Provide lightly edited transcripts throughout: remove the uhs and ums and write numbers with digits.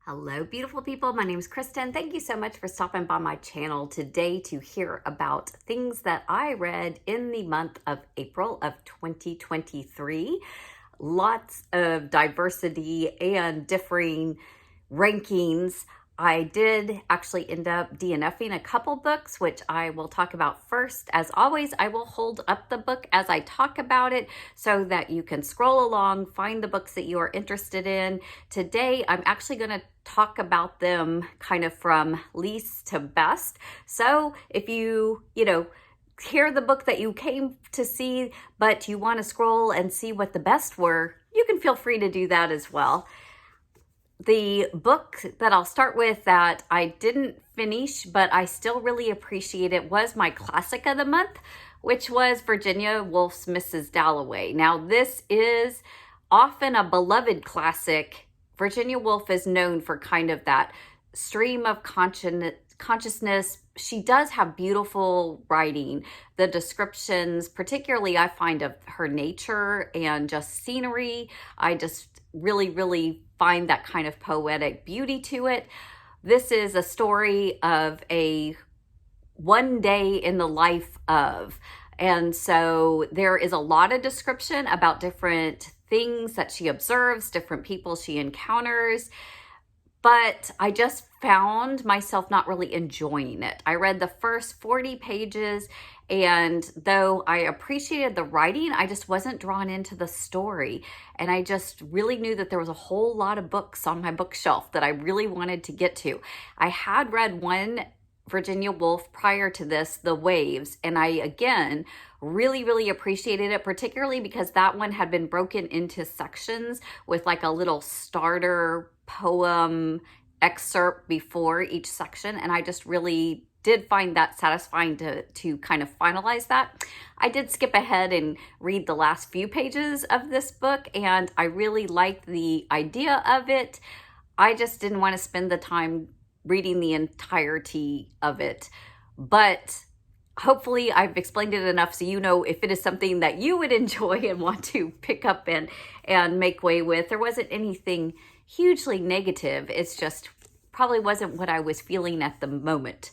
Hello, beautiful people. My name is Kristen. Thank you so much for stopping by my channel today to hear about things that I read in the month of April of 2023. Lots of diversity and differing rankings. I did actually end up DNFing a couple books, which I will talk about first. As always, I will hold up the book as I talk about it so that you can scroll along, find the books that you are interested in. Today, I'm actually going to talk about them kind of from least to best. So if you hear the book that you came to see, but you want to scroll and see what the best were, you can feel free to do that as well. The book that I'll start with that I didn't finish, but I still really appreciate it, was my classic of the month, which was Virginia Woolf's Mrs. Dalloway. Now, this is often a beloved classic. Virginia Woolf is known for kind of that stream of consciousness. She does have beautiful writing. The descriptions, particularly I find of her nature and just scenery, I just really find that kind of poetic beauty to it. This is a story of a one day in the life of, and so there is a lot of description about different things that she observes, different people she encounters, but I just found myself not really enjoying it. I read the first 40 pages, and though I appreciated the writing, I just wasn't drawn into the story. And I just really knew that there was a whole lot of books on my bookshelf that I really wanted to get to. I had read one Virginia Woolf prior to this, The Waves, and I, again, really appreciated it, particularly because that one had been broken into sections with like a little starter poem excerpt before each section, and I just really did find that satisfying to kind of finalize that. I did skip ahead and read the last few pages of this book, and I really liked the idea of it. I just didn't want to spend the time reading the entirety of it, but hopefully I've explained it enough so you know if it is something that you would enjoy and want to pick up and make way with. There wasn't anything hugely negative. It's just probably wasn't what I was feeling at the moment.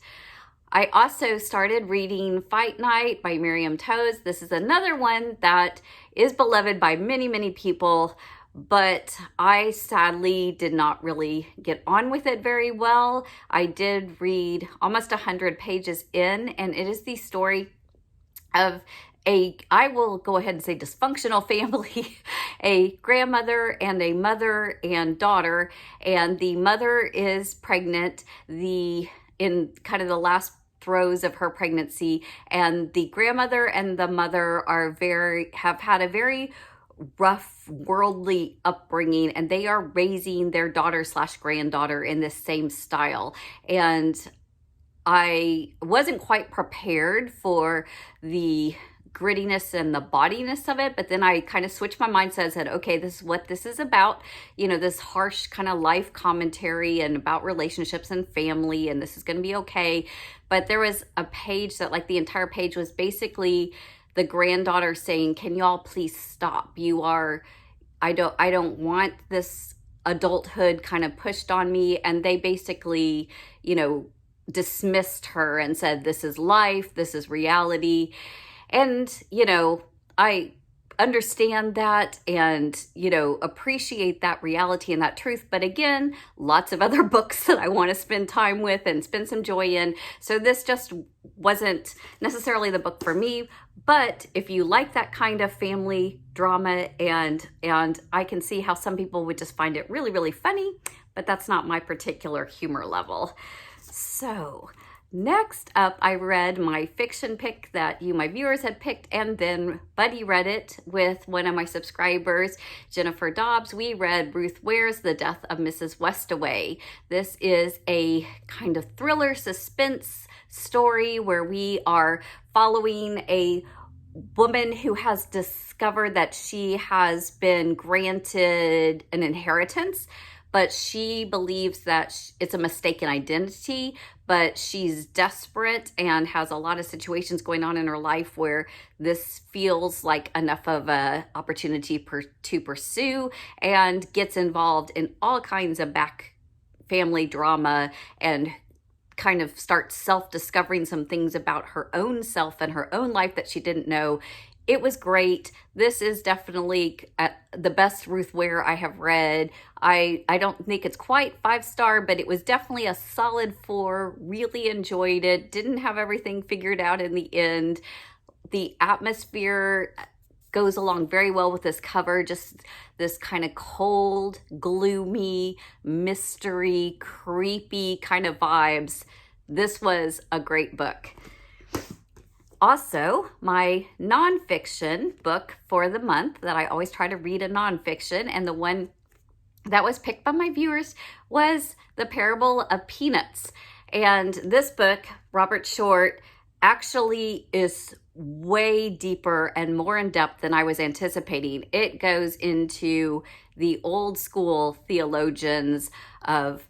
I also started reading Fight Night by Miriam Toews. This is another one that is beloved by many people, but I sadly did not really get on with it very well. I did read almost 100 pages in, and it is the story of I will go ahead and say dysfunctional family, a grandmother and a mother and daughter, and the mother is pregnant in kind of the last throes of her pregnancy, and the grandmother and the mother have had a very rough worldly upbringing, and they are raising their daughter/granddaughter in this same style. And I wasn't quite prepared for the grittiness and the bodiness of it, but then I kind of switched my mindset and said, okay, this is what this is about, this harsh kind of life commentary and about relationships and family, and this is going to be okay. But there was a page that, like, the entire page was basically the granddaughter saying, can y'all please stop? I don't want this adulthood kind of pushed on me. And they basically, dismissed her and said, this is life, this is reality. And, I understand that and, appreciate that reality and that truth. But again, lots of other books that I want to spend time with and spend some joy in. So this just wasn't necessarily the book for me. But if you like that kind of family drama, and I can see how some people would just find it really funny, but that's not my particular humor level. So next up, I read my fiction pick that you, my viewers, had picked, and then Buddy read it with one of my subscribers, Jennifer Dobbs. We read Ruth Ware's The Death of Mrs. Westaway. This is a kind of thriller suspense story where we are following a woman who has discovered that she has been granted an inheritance, but she believes that it's a mistaken identity, but she's desperate and has a lot of situations going on in her life where this feels like enough of a opportunity to pursue, and gets involved in all kinds of family drama and kind of starts self-discovering some things about her own self and her own life that she didn't know. It was great. This is definitely the best Ruth Ware I have read. I don't think it's quite 5-star, but it was definitely a solid 4. Really enjoyed it. Didn't have everything figured out in the end. The atmosphere goes along very well with this cover. Just this kind of cold, gloomy, mystery, creepy kind of vibes. This was a great book. Also, my nonfiction book for the month that I always try to read a nonfiction, and the one that was picked by my viewers was The Parable of Peanuts. And this book, Robert Short, actually is way deeper and more in depth than I was anticipating. It goes into the old school theologians of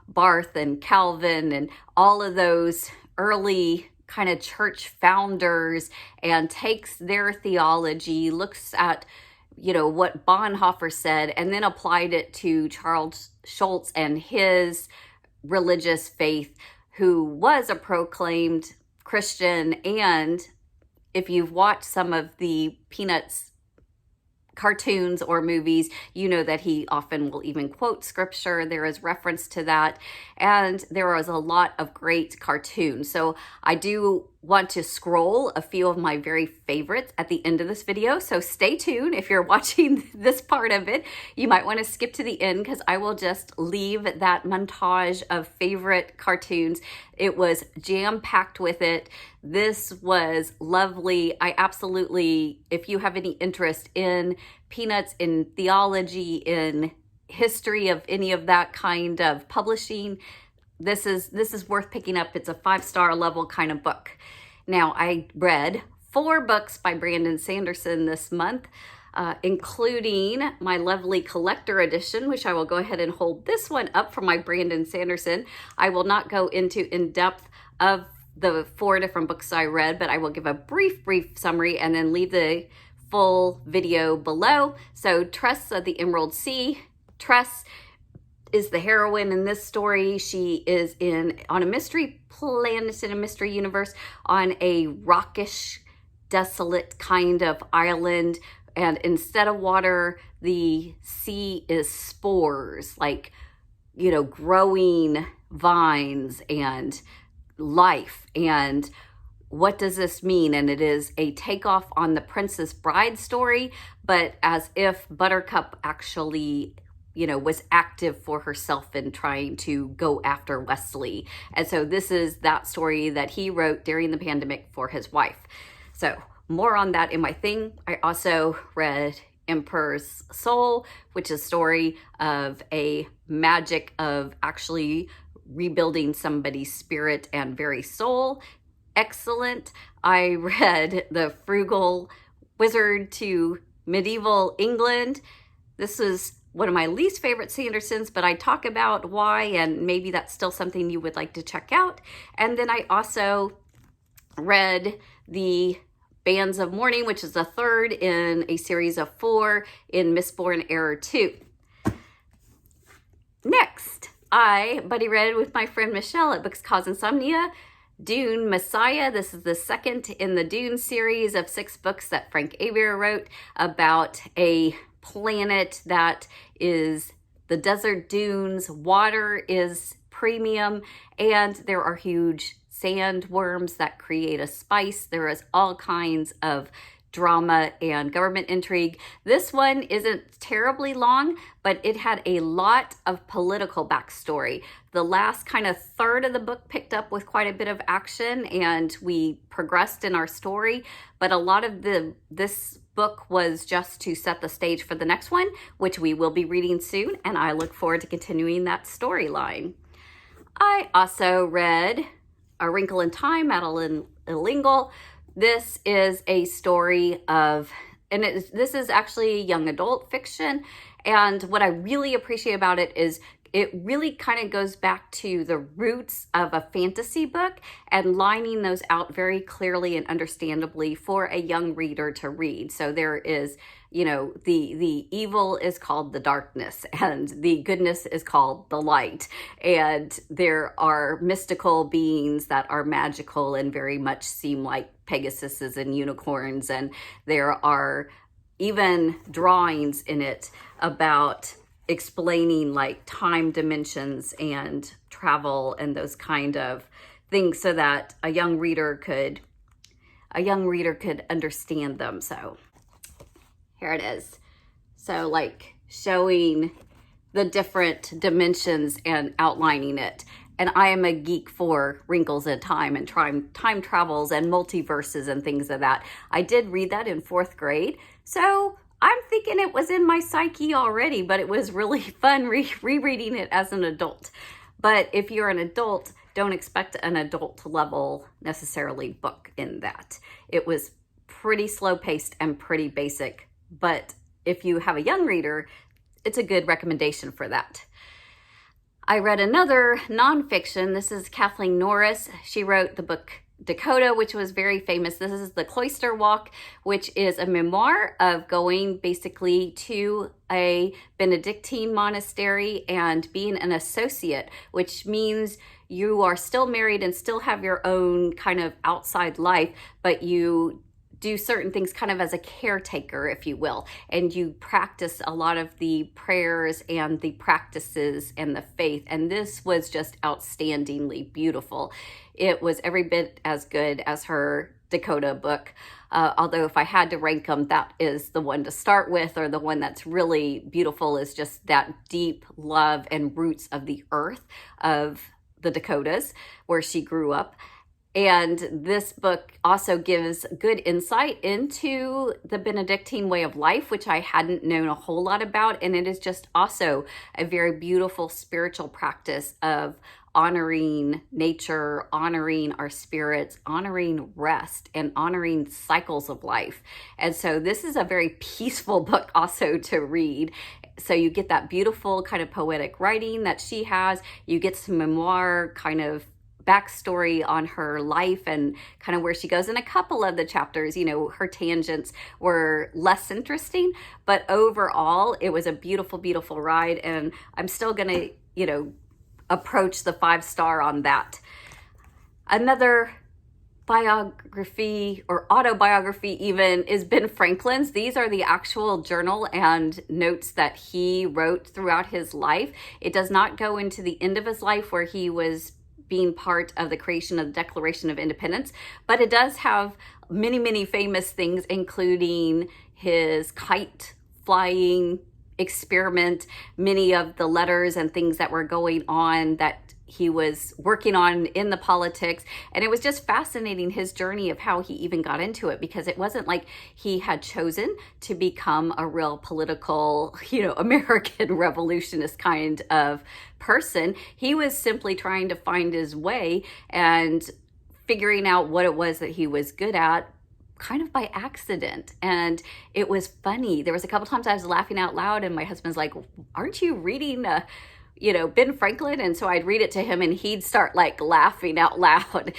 Barth and Calvin and all of those early kind of church founders, and takes their theology, looks at, you know, what Bonhoeffer said, and then applied it to Charles Schulz and his religious faith, who was a proclaimed Christian. And if you've watched some of the Peanuts cartoons or movies, you know that he often will even quote scripture. There is reference to that, and there was a lot of great cartoons. So I do want to scroll a few of my very favorites at the end of this video, so stay tuned. If you're watching this part of it, you might want to skip to the end, because I will just leave that montage of favorite cartoons. It was jam-packed with it. This was lovely. I absolutely, if you have any interest in Peanuts, in theology, in history of any of that kind of publishing, this is worth picking up. It's a 5-star level kind of book. Now, I read 4 books by Brandon Sanderson this month, including my lovely collector edition, which I will go ahead and hold this one up for my Brandon Sanderson. I will not go into in depth of the 4 different books I read, but I will give a brief summary and then leave the full video below. So Tress of the Emerald Sea. Tress is the heroine in this story. She is on a mystery planet in a mystery universe on a rockish, desolate kind of island. And instead of water, the sea is spores, like, you know, growing vines and life. And what does this mean? And it is a takeoff on the Princess Bride story, but as if Buttercup actually, you know, was active for herself in trying to go after Wesley. And so this is that story that he wrote during the pandemic for his wife. So more on that in my thing. I also read Emperor's Soul, which is a story of a magic of actually rebuilding somebody's spirit and very soul. Excellent. I read The Frugal Wizard to Medieval England. This was one of my least favorite Sandersons, but I talk about why, and maybe that's still something you would like to check out. And then I also read The Bands of Mourning, which is the 3rd in a series of 4 in Mistborn Era 2. Next, I buddy read with my friend Michelle at Books Cause Insomnia, Dune Messiah. This is the 2nd in the Dune series of 6 books that Frank Avere wrote about a planet that is the desert dunes. Water is premium, and there are huge sandworms that create a spice. There is all kinds of drama and government intrigue. This one isn't terribly long, but it had a lot of political backstory. The last kind of third of the book picked up with quite a bit of action, and we progressed in our story, but a lot of this book was just to set the stage for the next one, which we will be reading soon, and I look forward to continuing that storyline. I also read A Wrinkle in Time, Madeleine LEngle. This is a story of, this is actually young adult fiction, and what I really appreciate about it is it really kind of goes back to the roots of a fantasy book and lining those out very clearly and understandably for a young reader to read. So there is, you know, the evil is called the darkness and the goodness is called the light. And there are mystical beings that are magical and very much seem like Pegasuses and unicorns. And there are even drawings in it about explaining like time dimensions and travel and those kind of things so that a young reader could understand them. So here it is. So like showing the different dimensions and outlining it. And I am a geek for wrinkles in time and time travels and multiverses and things of that. I did read that in 4th grade. So I'm thinking it was in my psyche already, but it was really fun rereading it as an adult. But if you're an adult, don't expect an adult level necessarily book in that. It was pretty slow paced and pretty basic. But if you have a young reader, it's a good recommendation for that. I read another nonfiction. This is Kathleen Norris. She wrote the book Dakota, which was very famous. This is the Cloister Walk, which is a memoir of going basically to a Benedictine monastery and being an associate, which means you are still married and still have your own kind of outside life, but you do certain things kind of as a caretaker, if you will, and you practice a lot of the prayers and the practices and the faith. And this was just outstandingly beautiful. It was every bit as good as her Dakota book. Although if I had to rank them, that is the one to start with, or the one that's really beautiful is just that deep love and roots of the earth of the Dakotas where she grew up. And this book also gives good insight into the Benedictine way of life, which I hadn't known a whole lot about. And it is just also a very beautiful spiritual practice of honoring nature, honoring our spirits, honoring rest, and honoring cycles of life. And so this is a very peaceful book also to read. So you get that beautiful kind of poetic writing that she has. You get some memoir kind of backstory on her life and kind of where she goes. In a couple of the chapters, you know, her tangents were less interesting, but overall it was a beautiful, beautiful ride. And I'm still going to, you know, approach the 5-star on that. Another biography or autobiography even is Ben Franklin's. These are the actual journal and notes that he wrote throughout his life. It does not go into the end of his life where he was being part of the creation of the Declaration of Independence, but it does have many, many famous things, including his kite flying experiment, many of the letters and things that were going on that he was working on in the politics. And it was just fascinating, his journey of how he even got into it, because it wasn't like he had chosen to become a real political, you know, American revolutionist kind of person. He was simply trying to find his way and figuring out what it was that he was good at, kind of by accident. And it was funny. There was a couple times I was laughing out loud and my husband's like, aren't you reading you know, Ben Franklin? And so I'd read it to him and he'd start like laughing out loud.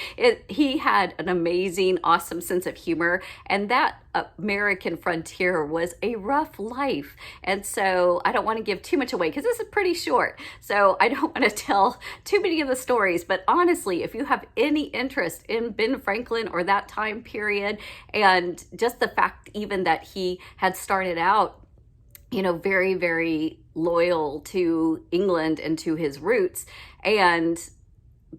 He had an amazing, awesome sense of humor. And that American frontier was a rough life. And so I don't want to give too much away because this is pretty short. So I don't want to tell too many of the stories. But honestly, if you have any interest in Ben Franklin or that time period, and just the fact even that he had started out, you know, very, very loyal to England and to his roots. And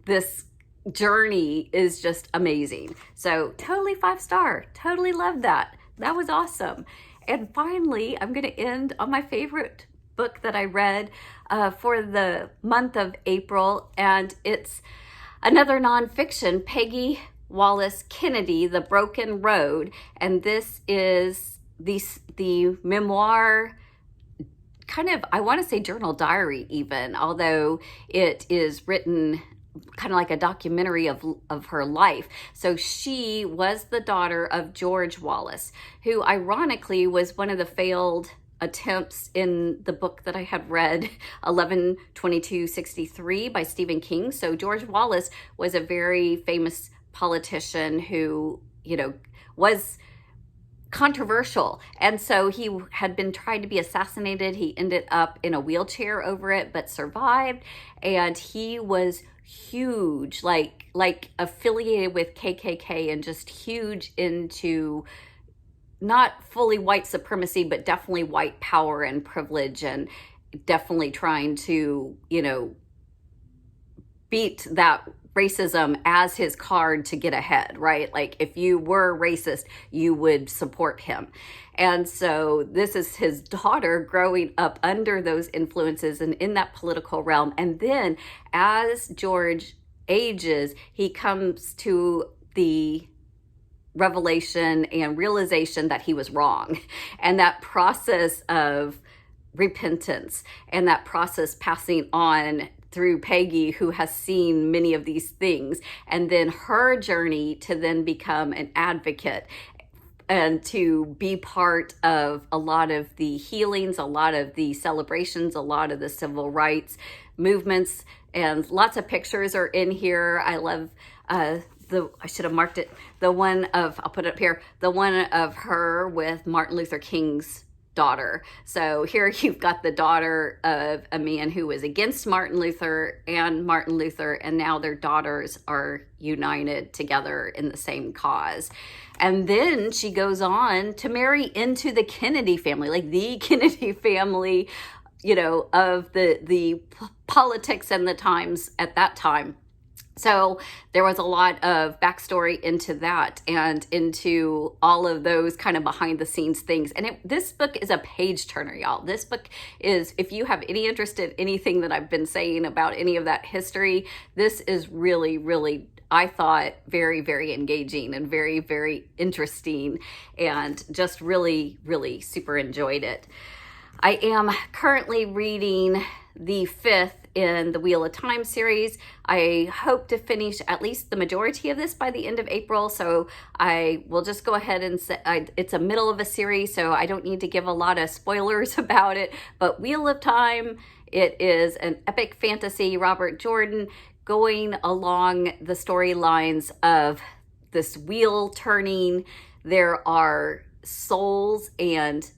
this journey is just amazing. So totally 5-star, totally loved that. That was awesome. And finally, I'm going to end on my favorite book that I read for the month of April. And it's another nonfiction, Peggy, Wallace, Kennedy, The Broken Road. And this is the memoir, kind of, I want to say journal diary even, although it is written kind of like a documentary of her life. So she was the daughter of George Wallace, who ironically was one of the failed attempts in the book that I had read, 11/22/63 by Stephen King. So George Wallace was a very famous politician who, you know, was controversial. And so he had been tried to be assassinated. He ended up in a wheelchair over it, but survived. And he was huge, like affiliated with KKK and just huge into not fully white supremacy, but definitely white power and privilege, and definitely trying to, you know, beat that racism as his card to get ahead, right? Like if you were racist, you would support him. And so this is his daughter growing up under those influences and in that political realm. And then as George ages, he comes to the revelation and realization that he was wrong. And that process of repentance and that process passing on through Peggy, who has seen many of these things, and then her journey to then become an advocate and to be part of a lot of the healings, a lot of the celebrations, a lot of the civil rights movements, and lots of pictures are in here. I love I should have marked it, the one of, I'll put it up here, the one of her with Martin Luther King's daughter. So here you've got the daughter of a man who was against Martin Luther, and now their daughters are united together in the same cause. And then she goes on to marry into the Kennedy family, like the Kennedy family, you know, of the politics and the times at that time. So there was a lot of backstory into that and into all of those kind of behind the scenes things. And this book is a page turner, y'all. This book is, if you have any interest in anything that I've been saying about any of that history, this is really, really, I thought, very, very engaging and very, very interesting, and just really, really super enjoyed it. I am currently reading the 5th in the Wheel of Time series. I hope to finish at least the majority of this by the end of April, so I will just go ahead and say it's a middle of a series, so I don't need to give a lot of spoilers about it. But Wheel of Time, it is an epic fantasy, Robert Jordan, going along the storylines of this wheel turning. There are souls and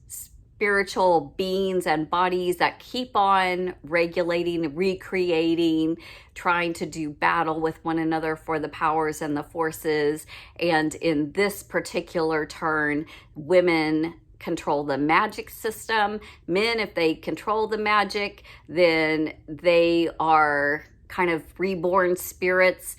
spiritual beings and bodies that keep on regulating, recreating, trying to do battle with one another for the powers and the forces. And in this particular turn, women control the magic system. Men, if they control the magic, then they are kind of reborn spirits.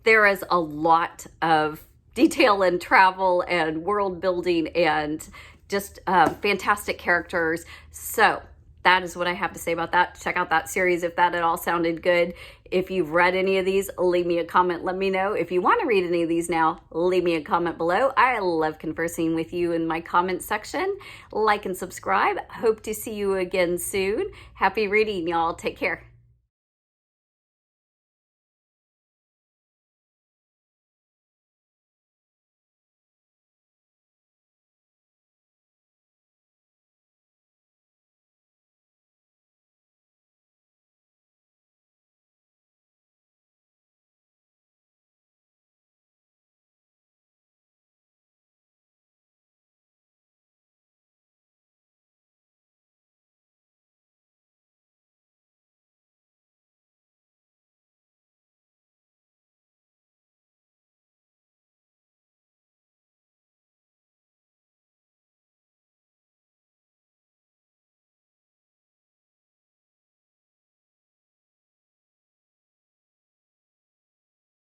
There is a lot of detail and travel and world building and just fantastic characters. So that is what I have to say about that. Check out that series if that at all sounded good. If you've read any of these, leave me a comment. Let me know. If you want to read any of these now, leave me a comment below. I love conversing with you in my comment section. Like and subscribe. Hope to see you again soon. Happy reading, y'all. Take care.